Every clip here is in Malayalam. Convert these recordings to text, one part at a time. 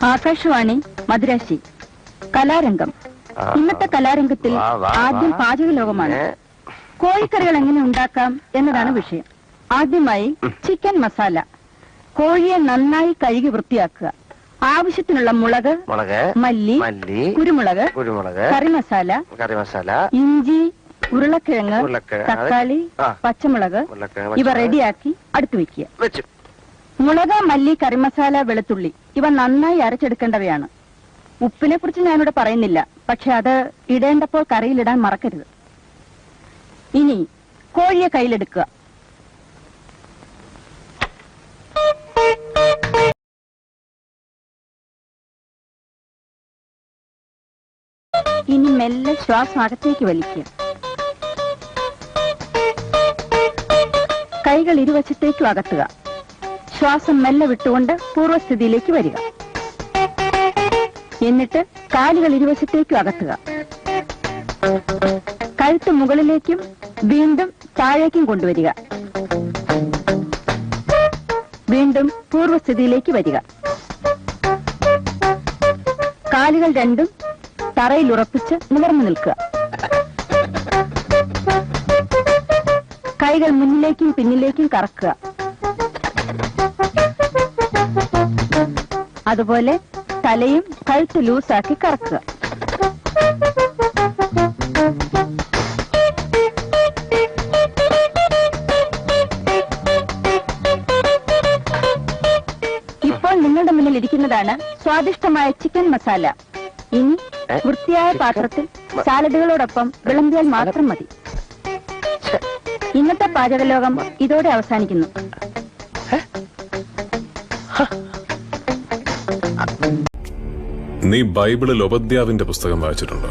ആകാശവാണി മദ്രാശി കലാരംഗം. ഇന്നത്തെ കലാരംഗത്തിൽ ആദ്യം പാചക ലോകമാണ്. കോഴിക്കറികൾ എങ്ങനെ ഉണ്ടാക്കാം എന്നതാണ് വിഷയം. ആദ്യമായി ചിക്കൻ മസാല. കോഴിയെ നന്നായി കഴുകി വൃത്തിയാക്കുക. ആവശ്യത്തിനുള്ള മുളക്, മല്ലി, കുരുമുളക്, കറിമസാല, ഇഞ്ചി, ഉരുളക്കിഴങ്ങ്, തക്കാളി, പച്ചമുളക് ഇവ റെഡിയാക്കി അടുത്ത് വയ്ക്കുക. മുളക്, മല്ലി, കറിമസാല, വെളുത്തുള്ളി ഇവ നന്നായി അരച്ചെടുക്കേണ്ടവയാണ്. ഉപ്പിനെ കുറിച്ച് ഞാനിവിടെ പറയുന്നില്ല, പക്ഷെ അത് ഇടേണ്ടപ്പോൾ കറിയിലിടാൻ മറക്കരുത്. ഇനി കോഴിയെ കയ്യിലെടുക്കുക. ഇനി മെല്ലെ ശ്വാസം അകത്തേക്ക് വലിക്കുക. കൈകൾ ഇരുവശത്തേക്കും അകത്തുക. ശ്വാസം മെല്ലെ വിട്ടുകൊണ്ട് പൂർവ്വസ്ഥിതിയിലേക്ക് വരിക. എന്നിട്ട് കാലുകൾ ഇരുവശത്തേക്കും അകത്തുക. കഴുത്ത് മുകളിലേക്കും വീണ്ടും താഴേക്കും കൊണ്ടുവരിക. വീണ്ടും പൂർവ്വസ്ഥിതിയിലേക്ക് വരിക. കാലുകൾ രണ്ടും തറയിൽ ഉറപ്പിച്ച് നിവർന്നു നിൽക്കുക. കൈകൾ മുന്നിലേക്കും പിന്നിലേക്കും കറക്കുക. അതുപോലെ തലയും കഴുത്ത് ലൂസാക്കി കറക്കുക. ഇപ്പോൾ നിങ്ങളുടെ മുന്നിൽ ഇരിക്കുന്നതാണ് സ്വാദിഷ്ടമായ ചിക്കൻ മസാല. ഇനി വൃത്തിയായ പാത്രത്തിൽ സാലഡുകളോടൊപ്പം വിളമ്പിയാൽ മാത്രം മതി. ഇന്നത്തെ പാചകലോകം ഇതോടെ അവസാനിക്കുന്നു. നീ ബൈബിളിൽ ഉപദ്യാവിന്റെ പുസ്തകം വായിച്ചിട്ടുണ്ടോ?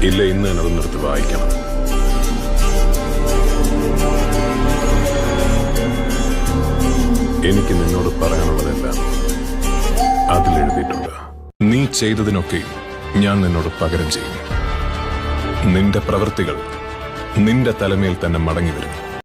ഇല്ല, ഇന്ന് തന്നെ അതൊന്നെടുത്ത് വായിക്കണം. എനിക്ക് നിന്നോട് പറയാനുള്ളതെല്ലാം അതിലെഴുതിയിട്ടുണ്ട്. നീ ചെയ്തതിനൊക്കെയും ഞാൻ നിന്നോട് പകരം ചെയ്യും. നിന്റെ പ്രവൃത്തികൾ നിന്റെ തലമേൽ തന്നെ മടങ്ങി വരും.